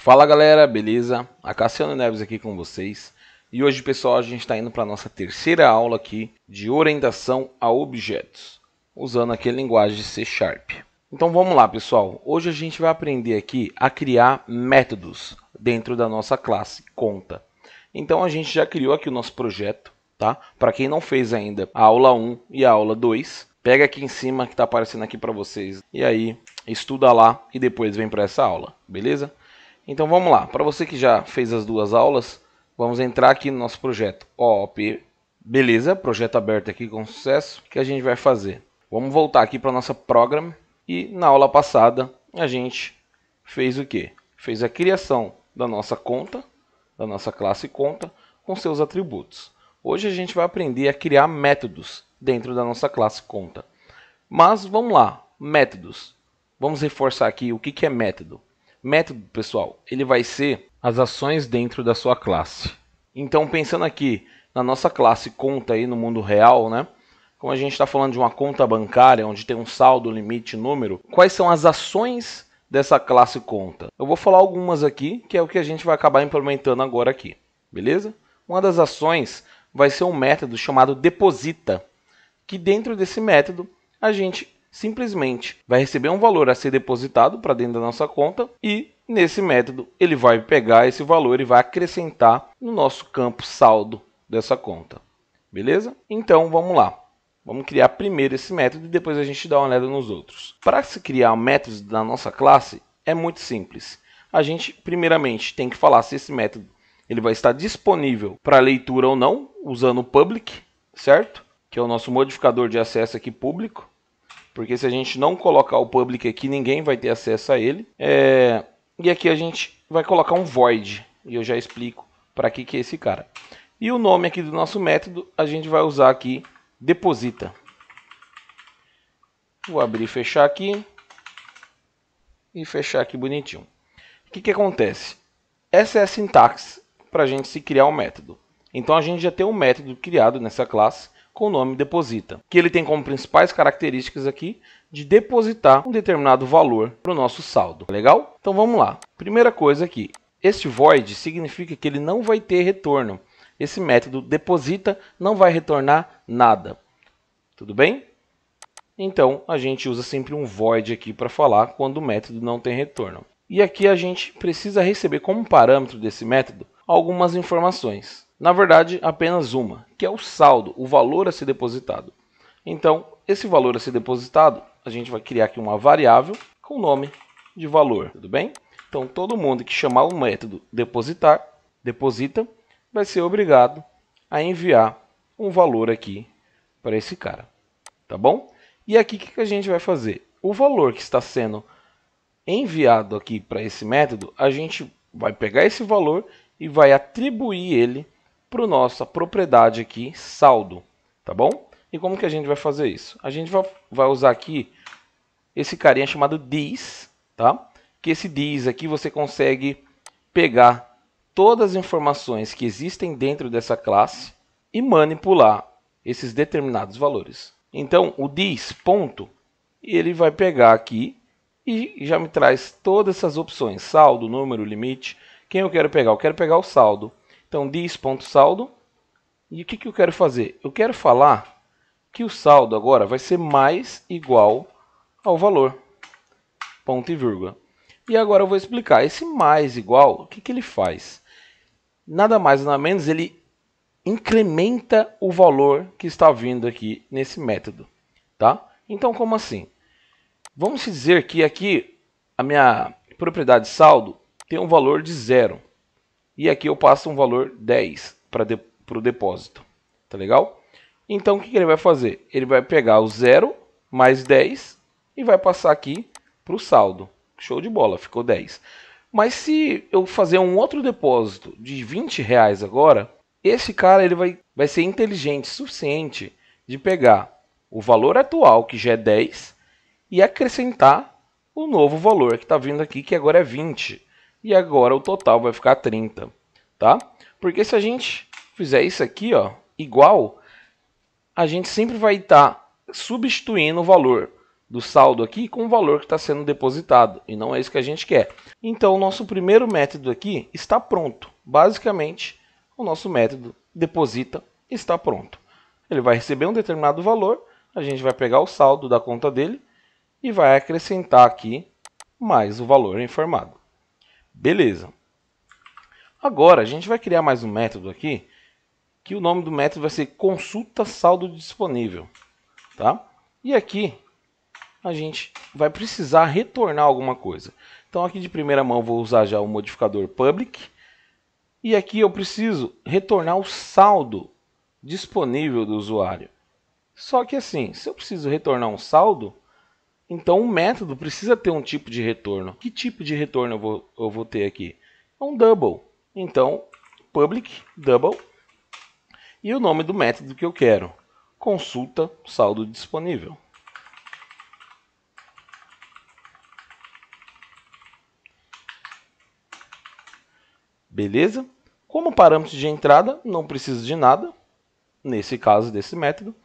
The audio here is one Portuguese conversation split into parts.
Fala galera, beleza? A Cassiano Neves aqui com vocês. E hoje, pessoal, a gente está indo para a nossa terceira aula aqui de orientação a objetos, usando aqui a linguagem de C#. Então vamos lá, pessoal. Hoje a gente vai aprender aqui a criar métodos dentro da nossa classe conta. Então a gente já criou aqui o nosso projeto, tá? Para quem não fez ainda a aula 1 e a aula 2, pega aqui em cima que está aparecendo aqui para vocês. E aí, estuda lá e depois vem para essa aula, beleza? Então vamos lá, para você que já fez as duas aulas, vamos entrar aqui no nosso projeto OOP, beleza, projeto aberto aqui com sucesso. O que a gente vai fazer? Vamos voltar aqui para a nossa program e na aula passada a gente fez o quê? Fez a criação da nossa conta, da nossa classe conta, com seus atributos. Hoje a gente vai aprender a criar métodos dentro da nossa classe conta. Mas vamos lá, métodos. Vamos reforçar aqui o que é método. Método, pessoal, ele vai ser as ações dentro da sua classe. Então, pensando aqui na nossa classe conta aí no mundo real, né? Como a gente está falando de uma conta bancária, onde tem um saldo, limite, número, quais são as ações dessa classe conta? Eu vou falar algumas aqui, que é o que a gente vai acabar implementando agora aqui, beleza? Uma das ações vai ser um método chamado deposita, que dentro desse método a gente simplesmente vai receber um valor a ser depositado para dentro da nossa conta e nesse método ele vai pegar esse valor e vai acrescentar no nosso campo saldo dessa conta. Beleza? Então vamos lá. Vamos criar primeiro esse método e depois a gente dá uma olhada nos outros. Para se criar métodos da nossa classe é muito simples. A gente primeiramente tem que falar se esse método ele vai estar disponível para leitura ou não, usando o public, certo? Que é o nosso modificador de acesso aqui público. Porque se a gente não colocar o public aqui, ninguém vai ter acesso a ele. E aqui a gente vai colocar um void. E eu já explico para que é esse cara. E o nome aqui do nosso método, a gente vai usar aqui, deposita. Vou abrir e fechar aqui. E fechar aqui bonitinho. O que acontece? Essa é a sintaxe para a gente se criar um método. Então a gente já tem um método criado nessa classe com o nome deposita, que ele tem como principais características aqui de depositar um determinado valor para o nosso saldo. Legal? Então vamos lá. Primeira coisa aqui, este void significa que ele não vai ter retorno. Esse método deposita não vai retornar nada. Tudo bem? Então a gente usa sempre um void aqui para falar quando o método não tem retorno. E aqui a gente precisa receber como parâmetro desse método algumas informações. Na verdade, apenas uma, que é o saldo, o valor a ser depositado. Então, esse valor a ser depositado, a gente vai criar aqui uma variável com o nome de valor, tudo bem? Então, todo mundo que chamar o método deposita, vai ser obrigado a enviar um valor aqui para esse cara, tá bom? E aqui o que a gente vai fazer? O valor que está sendo enviado aqui para esse método, a gente vai pegar esse valor e vai atribuir ele para a nossa propriedade aqui, saldo, tá bom? E como que a gente vai fazer isso? A gente vai usar aqui esse carinha chamado this, tá? Que esse this aqui você consegue pegar todas as informações que existem dentro dessa classe e manipular esses determinados valores. Então, o this ponto, ele vai pegar aqui e já me traz todas essas opções, saldo, número, limite. Quem eu quero pegar? Eu quero pegar o saldo. Então, this.saldo. E o que eu quero fazer? Eu quero falar que o saldo agora vai ser mais igual ao valor. Ponto e vírgula. E agora eu vou explicar. Esse mais igual, o que ele faz? Nada mais, nada menos, ele incrementa o valor que está vindo aqui nesse método. Tá? Então, como assim? Vamos dizer que aqui a minha propriedade saldo tem um valor de 0. E aqui eu passo um valor 10 para o depósito. Tá legal? Então o que ele vai fazer? Ele vai pegar o 0 mais 10 e vai passar aqui para o saldo. Show de bola, ficou 10. Mas se eu fazer um outro depósito de R$20 agora, esse cara ele vai ser inteligente o suficiente de pegar o valor atual, que já é 10, e acrescentar o novo valor que está vindo aqui, que agora é 20. E agora o total vai ficar 30, tá? Porque se a gente fizer isso aqui, igual, a gente sempre vai estar substituindo o valor do saldo aqui com o valor que está sendo depositado, e não é isso que a gente quer. Então, o nosso primeiro método aqui está pronto. Basicamente, o nosso método deposita está pronto. Ele vai receber um determinado valor, a gente vai pegar o saldo da conta dele e vai acrescentar aqui mais o valor informado. Beleza. Agora, a gente vai criar mais um método aqui, que o nome do método vai ser consulta saldo disponível. Tá? E aqui, a gente vai precisar retornar alguma coisa. Então, aqui de primeira mão, vou usar já o modificador public. E aqui eu preciso retornar o saldo disponível do usuário. Só que assim, se eu preciso retornar um saldo, então o método precisa ter um tipo de retorno. Que tipo de retorno eu vou ter aqui? É um double. Então, public double. E o nome do método que eu quero? Consulta saldo disponível. Beleza? Como parâmetro de entrada, não preciso de nada, nesse caso desse método.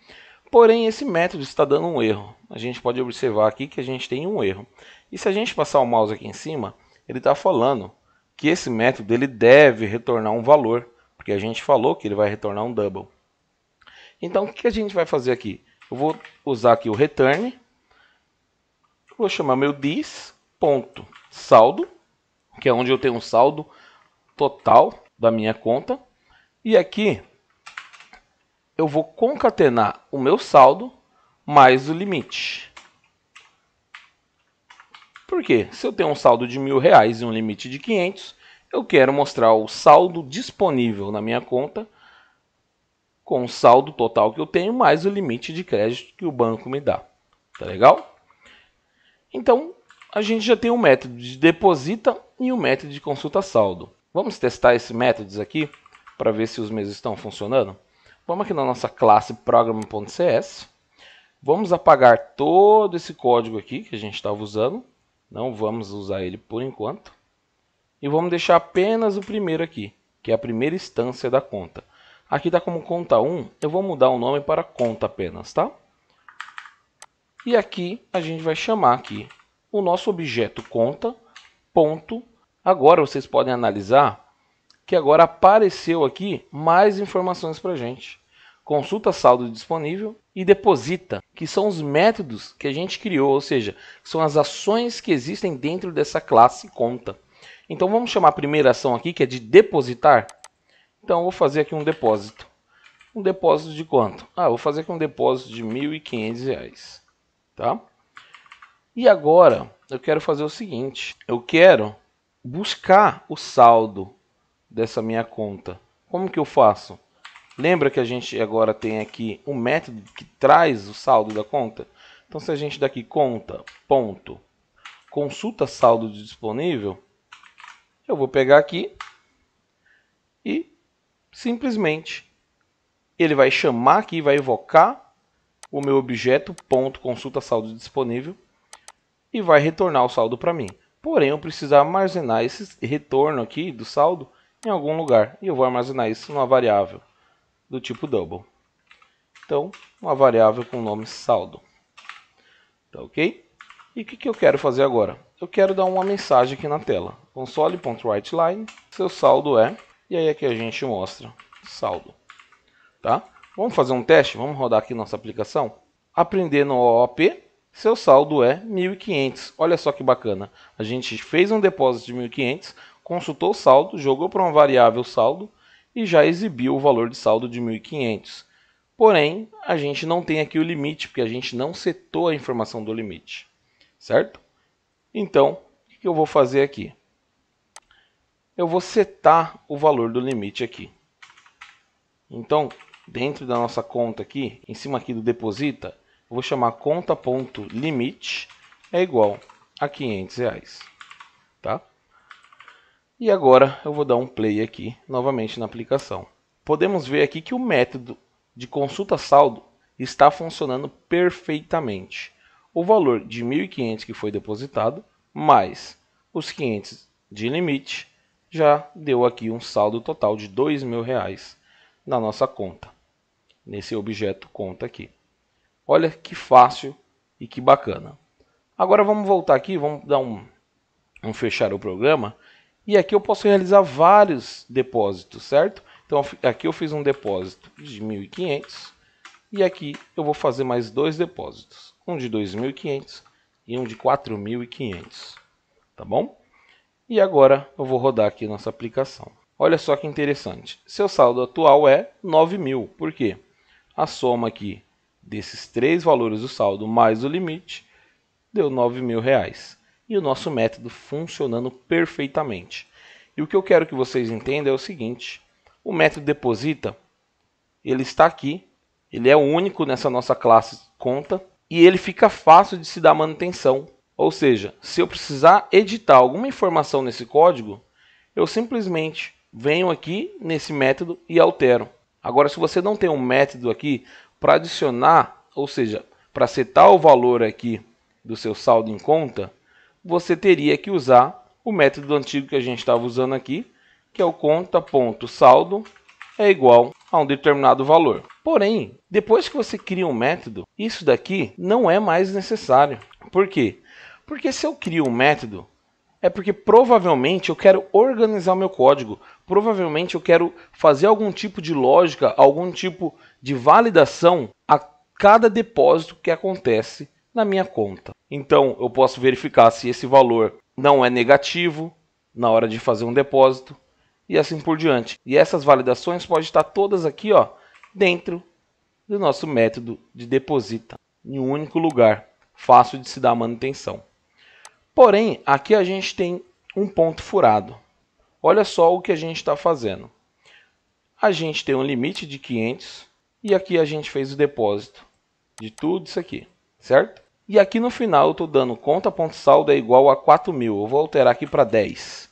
Porém, esse método está dando um erro. A gente pode observar aqui que a gente tem um erro. E se a gente passar o mouse aqui em cima, ele está falando que esse método ele deve retornar um valor, porque a gente falou que ele vai retornar um double. Então, o que a gente vai fazer aqui? Eu vou usar aqui o return, vou chamar meu this.saldo, que é onde eu tenho um saldo total da minha conta, e aqui eu vou concatenar o meu saldo mais o limite. Por quê? Se eu tenho um saldo de R$1.000 e um limite de 500, eu quero mostrar o saldo disponível na minha conta com o saldo total que eu tenho mais o limite de crédito que o banco me dá. Tá legal? Então, a gente já tem um método de deposita e um método de consulta saldo. Vamos testar esses métodos aqui para ver se os meus estão funcionando? Vamos aqui na nossa classe program.cs. Vamos apagar todo esse código aqui que a gente estava usando. Não vamos usar ele por enquanto. E vamos deixar apenas o primeiro aqui, que é a primeira instância da conta. Aqui está como conta 1, eu vou mudar o nome para conta apenas, tá? E aqui a gente vai chamar aqui o nosso objeto conta, ponto. Agora vocês podem analisar que agora apareceu aqui mais informações para a gente. Consulta saldo disponível e deposita, que são os métodos que a gente criou, ou seja, são as ações que existem dentro dessa classe conta. Então vamos chamar a primeira ação aqui, que é de depositar. Então eu vou fazer aqui um depósito. Um depósito de quanto? Ah, eu vou fazer aqui um depósito de R$1.500. Tá? E agora eu quero fazer o seguinte, eu quero buscar o saldo dessa minha conta. Como que eu faço? Lembra que a gente agora tem aqui um método que traz o saldo da conta? Então, se a gente daqui conta, ponto, consulta saldo disponível, eu vou pegar aqui e simplesmente ele vai chamar aqui, vai invocar o meu objeto, ponto, consulta saldo disponível, e vai retornar o saldo para mim. Porém, eu preciso armazenar esse retorno aqui do saldo em algum lugar. E eu vou armazenar isso numa variável do tipo double. Então, uma variável com o nome saldo. Tá ok? E o que eu quero fazer agora? Eu quero dar uma mensagem aqui na tela. Console.writeLine, seu saldo é... E aí aqui a gente mostra saldo. Tá? Vamos fazer um teste? Vamos rodar aqui nossa aplicação? Aprender no OOP, seu saldo é 1.500. Olha só que bacana. A gente fez um depósito de 1.500, consultou o saldo, jogou para uma variável saldo e já exibiu o valor de saldo de 1.500. Porém, a gente não tem aqui o limite, porque a gente não setou a informação do limite. Certo? Então, o que eu vou fazer aqui? Eu vou setar o valor do limite aqui. Então, dentro da nossa conta aqui, em cima aqui do deposita, eu vou chamar conta.limite é igual a R$500. Tá? E agora eu vou dar um play aqui novamente na aplicação. Podemos ver aqui que o método de consulta saldo está funcionando perfeitamente. O valor de 1.500 que foi depositado, mais os 500 de limite, já deu aqui um saldo total de R$2.000 na nossa conta, nesse objeto conta aqui. Olha que fácil E que bacana. Agora vamos voltar aqui, vamos dar um fechar o programa. E aqui eu posso realizar vários depósitos, certo? Então aqui eu fiz um depósito de 1.500 e aqui eu vou fazer mais dois depósitos. Um de 2.500 e um de 4.500, tá bom? E agora eu vou rodar aqui nossa aplicação. Olha só que interessante. Seu saldo atual é 9.000. Por quê? A soma aqui desses três valores do saldo mais o limite deu R$9.000. E o nosso método funcionando perfeitamente. E o que eu quero que vocês entendam é o seguinte. O método deposita, ele está aqui. Ele é o único nessa nossa classe conta. E ele fica fácil de se dar manutenção. Ou seja, se eu precisar editar alguma informação nesse código, eu simplesmente venho aqui nesse método e altero. Agora, se você não tem um método aqui para adicionar, ou seja, para setar o valor aqui do seu saldo em conta, você teria que usar o método antigo que a gente estava usando aqui, que é o conta.saldo é igual a um determinado valor. Porém, depois que você cria um método, isso daqui não é mais necessário. Por quê? Porque se eu crio um método, é porque provavelmente eu quero organizar o meu código. Provavelmente eu quero fazer algum tipo de lógica, algum tipo de validação a cada depósito que acontece na minha conta. Então eu posso verificar se esse valor não é negativo na hora de fazer um depósito e assim por diante. E essas validações podem estar todas aqui, ó, dentro do nosso método de deposita, em um único lugar, fácil de se dar manutenção. Porém, aqui a gente tem um ponto furado. Olha só o que a gente está fazendo. A gente tem um limite de 500 e aqui a gente fez o depósito de tudo isso aqui, certo? E aqui no final eu estou dando conta.saldo é igual a 4.000. Eu vou alterar aqui para 10.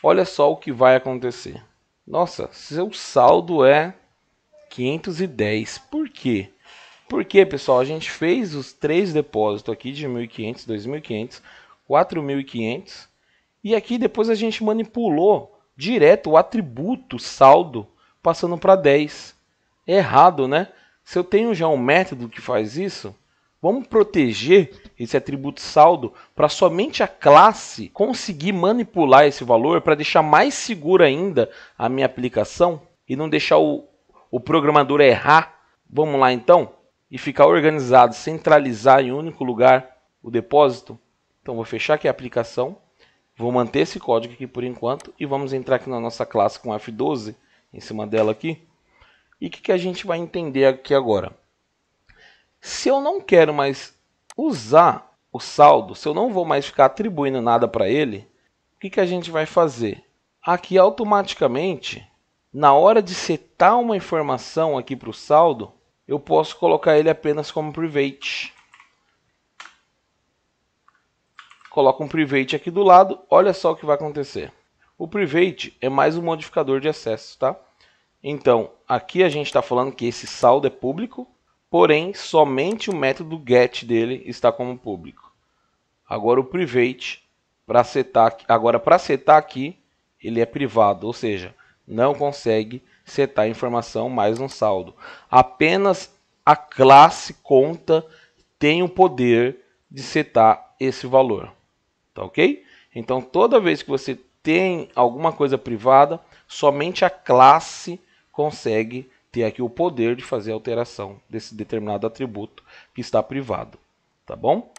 Olha só o que vai acontecer. Nossa, seu saldo é 510. Por quê? Porque, pessoal, a gente fez os três depósitos aqui de 1.500, 2.500, 4.500. E aqui depois a gente manipulou direto o atributo saldo passando para 10. É errado, né? Se eu tenho já um método que faz isso, vamos proteger esse atributo saldo para somente a classe conseguir manipular esse valor para deixar mais segura ainda a minha aplicação e não deixar o programador errar. Vamos lá então? E ficar organizado, centralizar em um único lugar o depósito. Então vou fechar aqui a aplicação, vou manter esse código aqui por enquanto e vamos entrar aqui na nossa classe com F12 em cima dela aqui. E o que a gente vai entender aqui agora? Se eu não quero mais usar o saldo, se eu não vou mais ficar atribuindo nada para ele, o que a gente vai fazer? Aqui automaticamente, na hora de setar uma informação aqui para o saldo, eu posso colocar ele apenas como private. Coloco um private aqui do lado, olha só o que vai acontecer. O private é mais um modificador de acesso, tá? Então, aqui a gente está falando que esse saldo é público, porém, somente o método get dele está como público. Agora o private, para setar aqui, ele é privado, ou seja, não consegue setar informação mais no saldo. Apenas a classe conta tem o poder de setar esse valor. Tá ok? Então, toda vez que você tem alguma coisa privada, somente a classe consegue ter aqui o poder de fazer a alteração desse determinado atributo que está privado. Tá bom?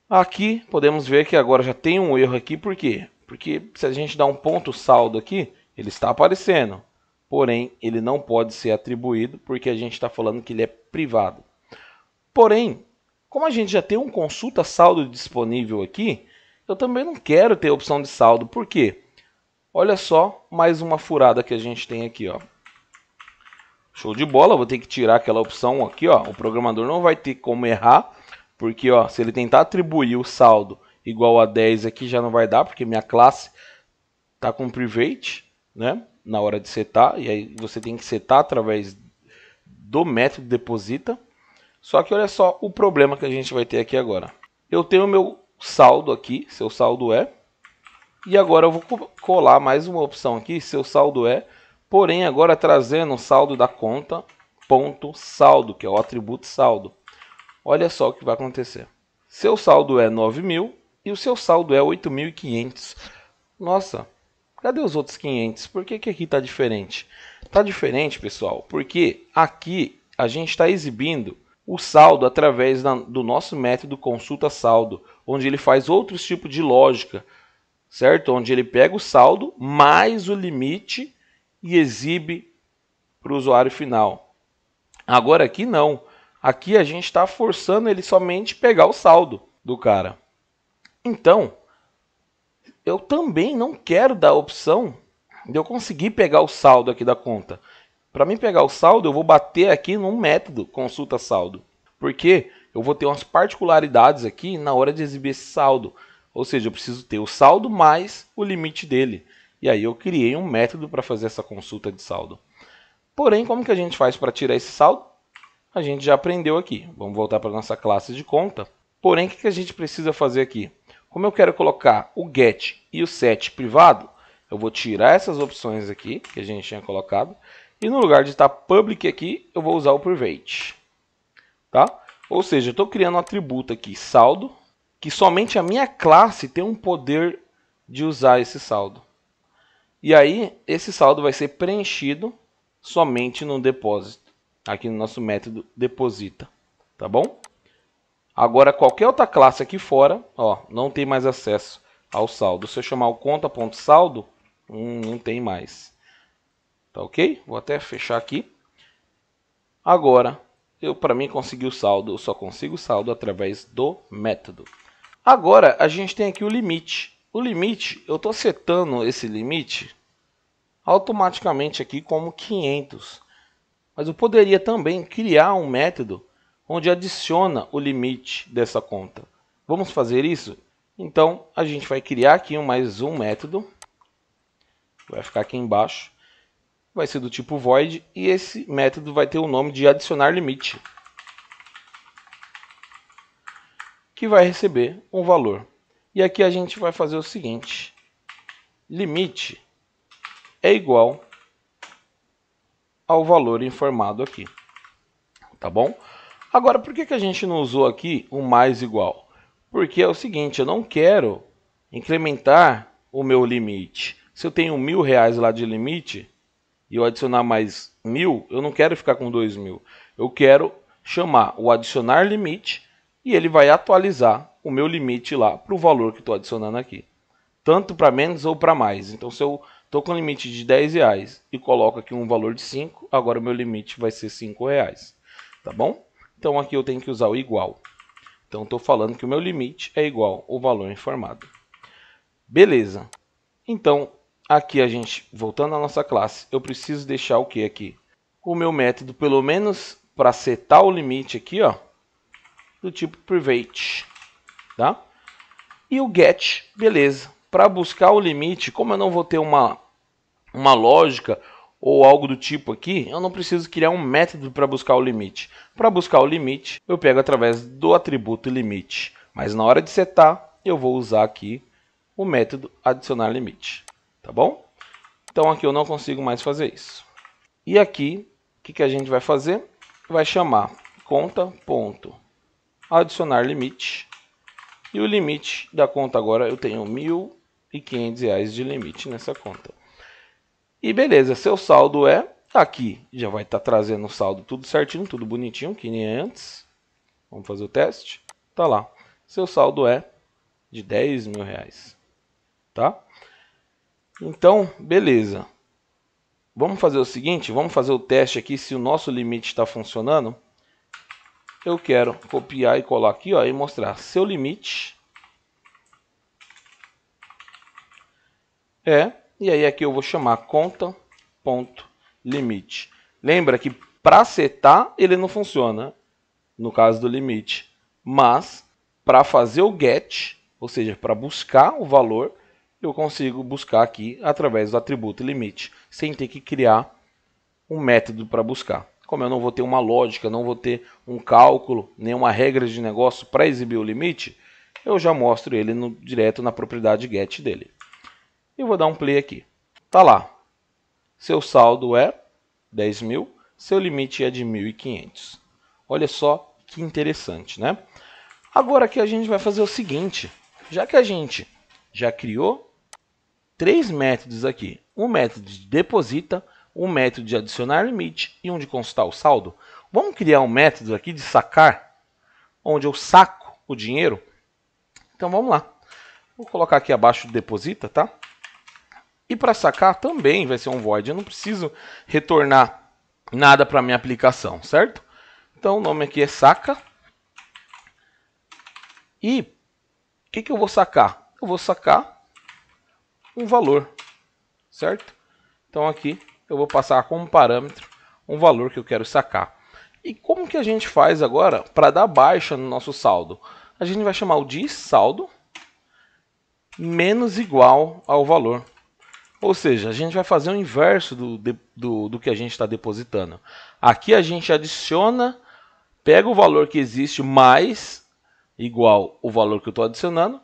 Aqui podemos ver que agora já tem um erro aqui. Por quê? Porque se a gente dá um ponto saldo aqui, ele está aparecendo. Porém, ele não pode ser atribuído porque a gente está falando que ele é privado. Porém, como a gente já tem um consulta saldo disponível aqui, eu também não quero ter a opção de saldo. Por quê? Olha só mais uma furada que a gente tem aqui, ó. Show de bola, vou ter que tirar aquela opção aqui, ó. O programador não vai ter como errar, porque ó, se ele tentar atribuir o saldo igual a 10 aqui já não vai dar, porque minha classe está com private, né? Na hora de setar, e aí você tem que setar através do método deposita. Só que olha só o problema que a gente vai ter aqui agora. Eu tenho o meu saldo aqui, seu saldo é. E agora eu vou colar mais uma opção aqui, seu saldo é. Porém, agora trazendo o saldo da conta, ponto saldo, que é o atributo saldo. olha só o que vai acontecer. Seu saldo é 9.000 e o seu saldo é 8.500. Nossa, cadê os outros 500? Por que aqui está diferente? Está diferente, pessoal, porque aqui a gente está exibindo o saldo através do nosso método consulta saldo, onde ele faz outros tipos de lógica, certo? Onde ele pega o saldo mais o limite e exibe para o usuário final. Agora aqui não. Aqui a gente está forçando ele somente pegar o saldo do cara. Então, eu também não quero dar a opção de eu conseguir pegar o saldo aqui da conta. Para mim pegar o saldo, eu vou bater aqui num método consulta saldo. Porque eu vou ter umas particularidades aqui na hora de exibir esse saldo. Ou seja, eu preciso ter o saldo mais o limite dele. E aí eu criei um método para fazer essa consulta de saldo. Porém, como que a gente faz para tirar esse saldo? A gente já aprendeu aqui. Vamos voltar para a nossa classe de conta. Porém, o que a gente precisa fazer aqui? Como eu quero colocar o get e o set privado, eu vou tirar essas opções aqui que a gente tinha colocado. E no lugar de estar public aqui, eu vou usar o private. Tá? Ou seja, eu estou criando um atributo aqui, saldo, que somente a minha classe tem um poder de usar esse saldo. E aí, esse saldo vai ser preenchido somente no depósito, aqui no nosso método deposita, tá bom? Agora, qualquer outra classe aqui fora, ó, não tem mais acesso ao saldo. Se eu chamar o conta.saldo, não tem mais. Tá ok? Vou até fechar aqui. Agora, para mim conseguir o saldo, eu só consigo o saldo através do método. Agora, a gente tem aqui o limite. O limite, eu estou setando esse limite automaticamente aqui como 500. Mas eu poderia também criar um método onde adiciona o limite dessa conta. Vamos fazer isso? Então, a gente vai criar aqui mais um método. Vai ficar aqui embaixo. Vai ser do tipo void e esse método vai ter o nome de adicionar limite, que vai receber um valor. E aqui a gente vai fazer o seguinte: limite é igual ao valor informado aqui. Tá bom? Agora, por que a gente não usou aqui o mais igual? Porque é o seguinte, eu não quero incrementar o meu limite. Se eu tenho R$1.000 lá de limite e eu adicionar mais 1.000, eu não quero ficar com 2.000. Eu quero chamar o adicionar limite e ele vai atualizar o meu limite lá para o valor que estou adicionando aqui. Tanto para menos ou para mais. Então, se eu estou com um limite de R$10 e coloco aqui um valor de 5, agora o meu limite vai ser R$5. Tá bom? Então, aqui eu tenho que usar o igual. Então, estou falando que o meu limite é igual ao valor informado. Beleza. Então, aqui a gente, voltando à nossa classe, eu preciso deixar o que aqui? O meu método, pelo menos para setar o limite aqui, ó, do tipo private. Tá? E o get, beleza. Para buscar o limite, como eu não vou ter uma lógica ou algo do tipo aqui, eu não preciso criar um método para buscar o limite. Para buscar o limite, eu pego através do atributo limite. Mas na hora de setar, eu vou usar aqui o método adicionar limite. Tá bom? Então aqui eu não consigo mais fazer isso. E aqui, o que a gente vai fazer? Vai chamar conta.adicionar limite. E o limite da conta agora, eu tenho R$1.500 de limite nessa conta. E beleza, seu saldo é aqui. Já vai estar trazendo o saldo tudo certinho, tudo bonitinho, que nem antes. Vamos fazer o teste. Tá lá. Seu saldo é de R$10.000. Tá? Então, beleza. Vamos fazer o seguinte, vamos fazer o teste aqui se o nosso limite está funcionando. Eu quero copiar e colar aqui, ó, e mostrar seu limite e aí aqui eu vou chamar conta.limite. Lembra que para setar ele não funciona, no caso do limite. Mas para fazer o get, ou seja, para buscar o valor, eu consigo buscar aqui através do atributo limite, sem ter que criar um método para buscar. Como eu não vou ter uma lógica, não vou ter um cálculo, nenhuma regra de negócio para exibir o limite, eu já mostro ele direto na propriedade get dele. Eu vou dar um play aqui. Tá lá. Seu saldo é 10.000, seu limite é de 1.500. Olha só Que interessante, né? Agora aqui a gente vai fazer o seguinte, já que a gente já criou 3 métodos aqui, um método de deposita, um método de adicionar limite e um de consultar o saldo, vamos criar um método aqui de sacar, onde eu saco o dinheiro. Então vamos lá, vou colocar aqui abaixo do deposita, tá? E para sacar também vai ser um void, eu não preciso retornar nada para minha aplicação, certo? Então o nome aqui é saca. E o que eu vou sacar? Eu vou sacar um valor, certo? Então aqui eu vou passar como parâmetro um valor que eu quero sacar. E como que a gente faz agora para dar baixa no nosso saldo? A gente vai chamar o de saldo menos igual ao valor. Ou seja, a gente vai fazer o inverso do que a gente está depositando. Aqui a gente adiciona, pega o valor que existe mais igual o valor que eu estou adicionando.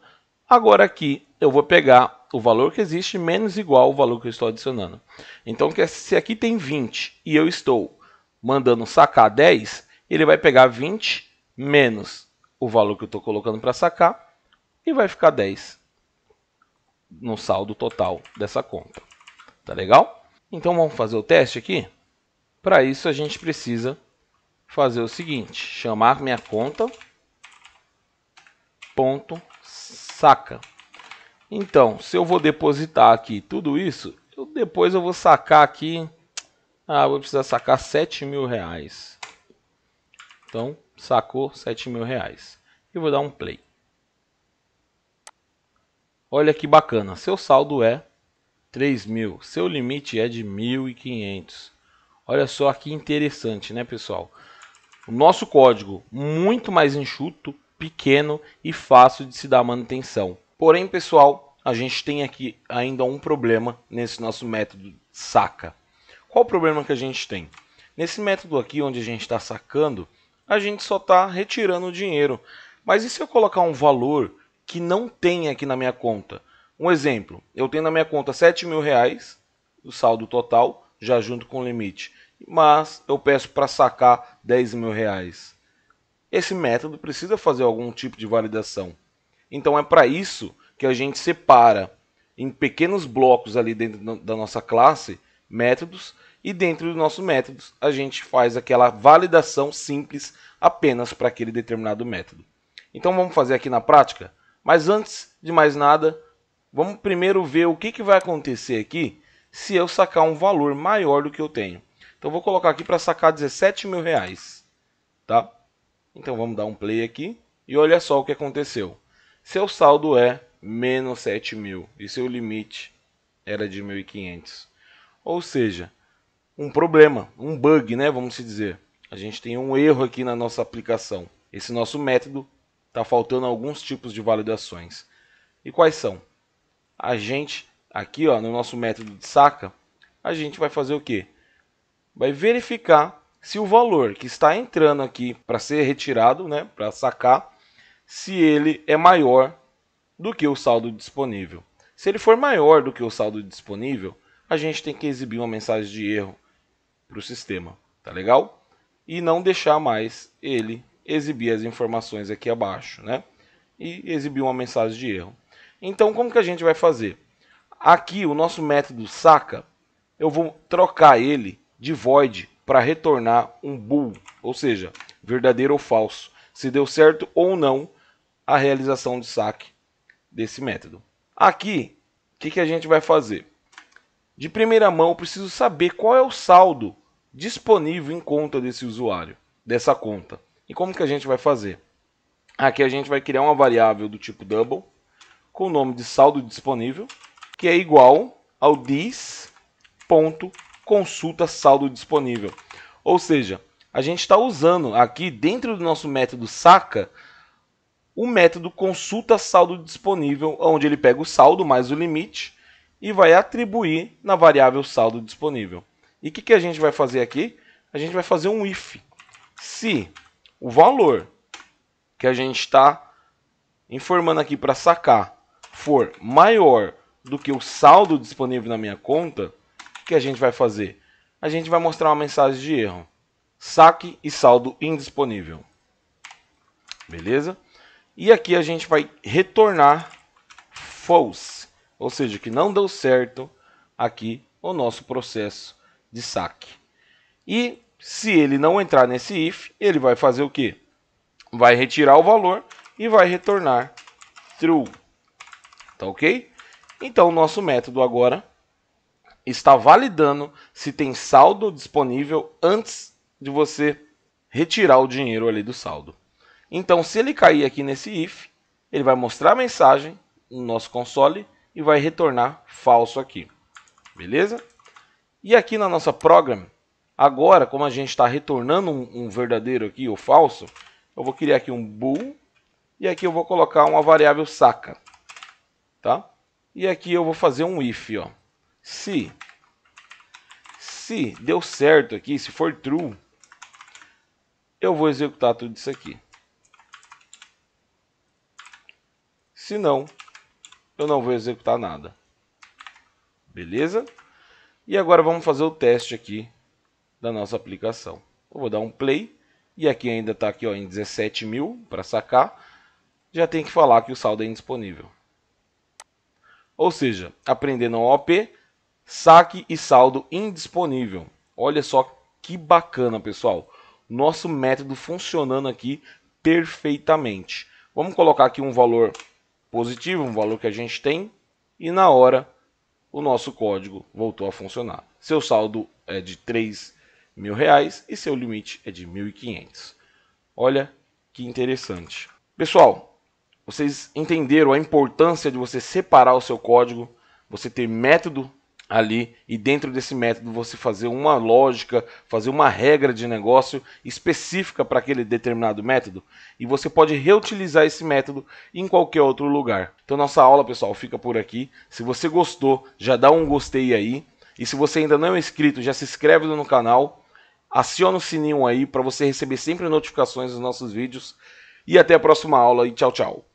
Agora aqui eu vou pegar o valor que existe menos igual o valor que eu estou adicionando. Então se aqui tem 20 e eu estou mandando sacar 10, ele vai pegar 20 menos o valor que eu estou colocando para sacar e vai ficar 10 no saldo total dessa conta. Tá legal? Então vamos fazer o teste aqui? Para isso a gente precisa fazer o seguinte, chamar minha conta ponto saca. Então, se eu vou depositar aqui tudo isso, depois eu vou sacar aqui, vou precisar sacar 7 mil reais. Então, sacou 7 mil reais. E vou dar um play. Olha que bacana, seu saldo é 3 mil, seu limite é de 1.500. Olha só que interessante, né, pessoal? O nosso código muito mais enxuto, pequeno e fácil de se dar manutenção. Porém, pessoal, a gente tem aqui ainda um problema nesse nosso método saca. Qual o problema que a gente tem? Nesse método aqui, onde a gente está sacando, a gente só está retirando o dinheiro. Mas e se eu colocar um valor que não tem aqui na minha conta? Um exemplo, eu tenho na minha conta 7 mil reais, o saldo total, já junto com o limite. Mas eu peço para sacar 10 mil reais. Esse método precisa fazer algum tipo de validação. Então é para isso que a gente separa em pequenos blocos ali dentro da nossa classe, métodos, e dentro dos nossos métodos a gente faz aquela validação simples apenas para aquele determinado método. Então vamos fazer aqui na prática, mas antes de mais nada, vamos primeiro ver o que vai acontecer aqui se eu sacar um valor maior do que eu tenho. Então vou colocar aqui para sacar 17 mil reais, tá? Então vamos dar um play aqui e olha só o que aconteceu. Seu saldo é menos 7 mil e seu limite era de 1.500. Ou seja, um problema, um bug, né? Vamos dizer. A gente tem um erro aqui na nossa aplicação. Esse nosso método está faltando alguns tipos de validações. E quais são? A gente, aqui ó, no nosso método de saca, a gente vai fazer o quê? Vai verificar se o valor que está entrando aqui para ser retirado, né, para sacar, se ele é maior do que o saldo disponível. Se ele for maior do que o saldo disponível, a gente tem que exibir uma mensagem de erro para o sistema, tá legal? E não deixar mais ele exibir as informações aqui abaixo, né? E exibir uma mensagem de erro. Então, como que a gente vai fazer? Aqui, o nosso método saca, eu vou trocar ele de void para retornar um bool, ou seja, verdadeiro ou falso, se deu certo ou não a realização de saque desse método. Aqui, o que a gente vai fazer? De primeira mão, eu preciso saber qual é o saldo disponível em conta desse usuário, dessa conta. E como que a gente vai fazer? Aqui a gente vai criar uma variável do tipo double, com o nome de saldo disponível, que é igual ao this.consulta saldo disponível. Ou seja, a gente está usando aqui dentro do nosso método saca o método consulta saldo disponível, onde ele pega o saldo mais o limite e vai atribuir na variável saldo disponível. E o que a gente vai fazer aqui? A gente vai fazer um if. Se o valor que a gente está informando aqui para sacar for maior do que o saldo disponível na minha conta, o que a gente vai fazer? A gente vai mostrar uma mensagem de erro. Saque e saldo indisponível. Beleza? E aqui a gente vai retornar false, ou seja, que não deu certo aqui o nosso processo de saque. E se ele não entrar nesse if, ele vai fazer o quê? Vai retirar o valor e vai retornar true. Tá ok? Então o nosso método agora está validando se tem saldo disponível antes de você retirar o dinheiro ali do saldo. Então, se ele cair aqui nesse if, ele vai mostrar a mensagem no nosso console e vai retornar falso aqui. Beleza? E aqui na nossa program, agora, como a gente está retornando um verdadeiro aqui, ou falso, eu vou criar aqui um bool e aqui eu vou colocar uma variável saca. Tá? E aqui eu vou fazer um if. Ó. Se deu certo aqui, se for true, eu vou executar tudo isso aqui. Se não, eu não vou executar nada. Beleza? E agora vamos fazer o teste aqui da nossa aplicação. Eu vou dar um play e aqui ainda está aqui, ó, em 17 mil para sacar. Já tem que falar que o saldo é indisponível. Ou seja, aprendendo o OP, saque e saldo indisponível. Olha só que bacana, pessoal. Nosso método funcionando aqui perfeitamente. Vamos colocar aqui um valor positivo, um valor que a gente tem, e na hora o nosso código voltou a funcionar. Seu saldo é de R$3.000 e seu limite é de 1.500. Olha que interessante. Pessoal, vocês entenderam a importância de você separar o seu código, você ter método ali e dentro desse método você fazer uma lógica, fazer uma regra de negócio específica para aquele determinado método e você pode reutilizar esse método em qualquer outro lugar. Então nossa aula, pessoal, fica por aqui. Se você gostou, já dá um gostei aí. E se você ainda não é inscrito, já se inscreve no canal, aciona o sininho aí para você receber sempre notificações dos nossos vídeos. E até a próxima aula e tchau, tchau.